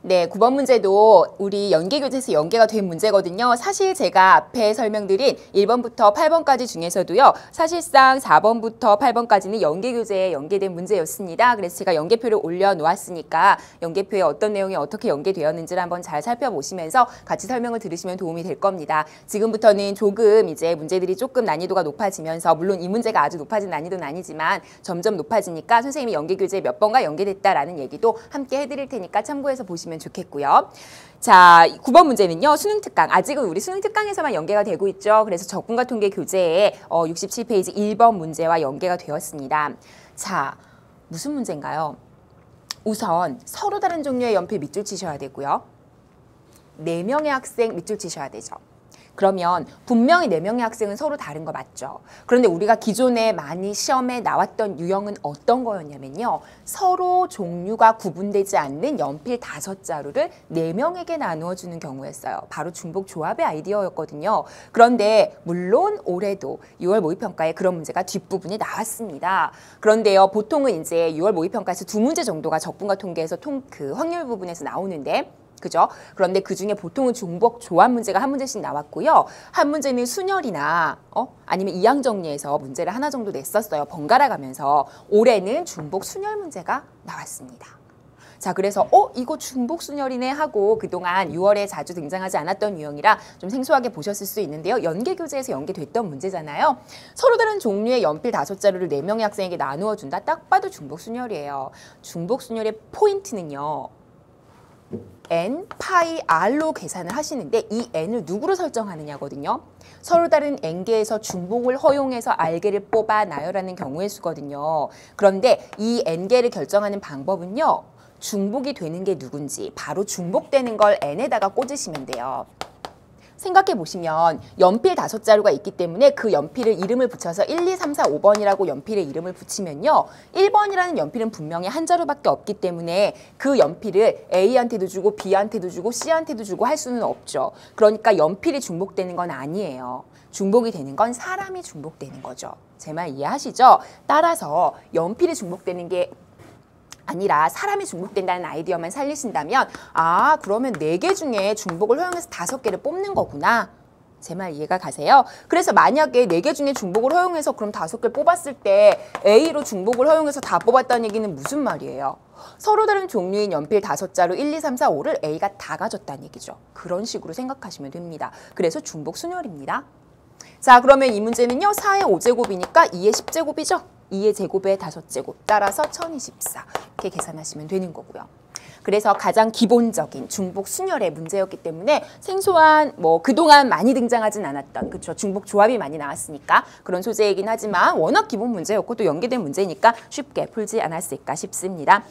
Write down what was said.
네, 9번 문제도 우리 연계교재에서 연계가 된 문제거든요. 사실 제가 앞에 설명드린 1번부터 8번까지 중에서도요. 사실상 4번부터 8번까지는 연계교재에 연계된 문제였습니다. 그래서 제가 연계표를 올려놓았으니까 연계표에 어떤 내용이 어떻게 연계되었는지를 한번 잘 살펴보시면서 같이 설명을 들으시면 도움이 될 겁니다. 지금부터는 조금 이제 문제들이 조금 난이도가 높아지면서 물론 이 문제가 아주 높아진 난이도는 아니지만 점점 높아지니까 선생님이 연계교재에 몇 번과 연계됐다라는 얘기도 함께 해드릴 테니까 참고해서 보시면 좋겠고요. 자, 9번 문제는요. 수능특강. 아직은 우리 수능특강에서만 연계가 되고 있죠. 그래서 적분과 통계 교재에 67페이지 1번 문제와 연계가 되었습니다. 자, 무슨 문제인가요? 우선 서로 다른 종류의 연필 밑줄 치셔야 되고요. 4명의 학생 밑줄 치셔야 되죠. 그러면 분명히 4명의 학생은 서로 다른 거 맞죠? 그런데 우리가 기존에 많이 시험에 나왔던 유형은 어떤 거였냐면요. 서로 종류가 구분되지 않는 연필 5자루를 4명에게 나누어 주는 경우였어요. 바로 중복 조합의 아이디어였거든요. 그런데 물론 올해도 6월 모의평가에 그런 문제가 뒷부분에 나왔습니다. 그런데요. 보통은 이제 6월 모의평가에서 2문제 정도가 적분과 통계에서 그 확률 부분에서 나오는데 그죠? 그런데 그중에 보통은 중복 조합 문제가 한 문제씩 나왔고요. 한 문제는 순열이나 아니면 이항 정리해서 문제를 하나 정도 냈었어요. 번갈아 가면서. 올해는 중복 순열 문제가 나왔습니다. 자, 그래서 이거 중복 순열이네 하고 그동안 6월에 자주 등장하지 않았던 유형이라 좀 생소하게 보셨을 수 있는데요. 연계교재에서 연계됐던 문제잖아요. 서로 다른 종류의 연필 5자루를 4명의 학생에게 나누어 준다. 딱 봐도 중복 순열이에요. 중복 순열의 포인트는요. n, 파이, r로 계산을 하시는데 이 n을 누구로 설정하느냐거든요. 서로 다른 n개에서 중복을 허용해서 r개를 뽑아 나열하는 경우의 수거든요. 그런데 이 n개를 결정하는 방법은요. 중복이 되는 게 누군지 바로 중복되는 걸 n에다가 꽂으시면 돼요. 생각해 보시면 연필 5자루가 있기 때문에 그 연필을 이름을 붙여서 1, 2, 3, 4, 5번이라고 연필의 이름을 붙이면요. 1번이라는 연필은 분명히 한 자루밖에 없기 때문에 그 연필을 A한테도 주고 B한테도 주고 C한테도 주고 할 수는 없죠. 그러니까 연필이 중복되는 건 아니에요. 중복이 되는 건 사람이 중복되는 거죠. 제 말 이해하시죠? 따라서 연필이 중복되는 게 아니라 사람이 중복된다는 아이디어만 살리신다면 그러면 4개 중에 중복을 허용해서 5개를 뽑는 거구나. 제 말 이해가 가세요? 그래서 만약에 4개 중에 중복을 허용해서 그럼 5개를 뽑았을 때 A로 중복을 허용해서 다 뽑았다는 얘기는 무슨 말이에요? 서로 다른 종류인 연필 5자루 1, 2, 3, 4, 5를 A가 다 가졌다는 얘기죠. 그런 식으로 생각하시면 됩니다. 그래서 중복 순열입니다. 자, 그러면 이 문제는요. 4의 5제곱이니까 2의 10제곱이죠. 2의 제곱에 5제곱 따라서 1024 이렇게 계산하시면 되는 거고요. 그래서 가장 기본적인 중복 순열의 문제였기 때문에 생소한 그동안 많이 등장하진 않았던 그렇죠. 중복 조합이 많이 나왔으니까 그런 소재이긴 하지만 워낙 기본 문제였고 또 연계된 문제니까 쉽게 풀지 않았을까 싶습니다.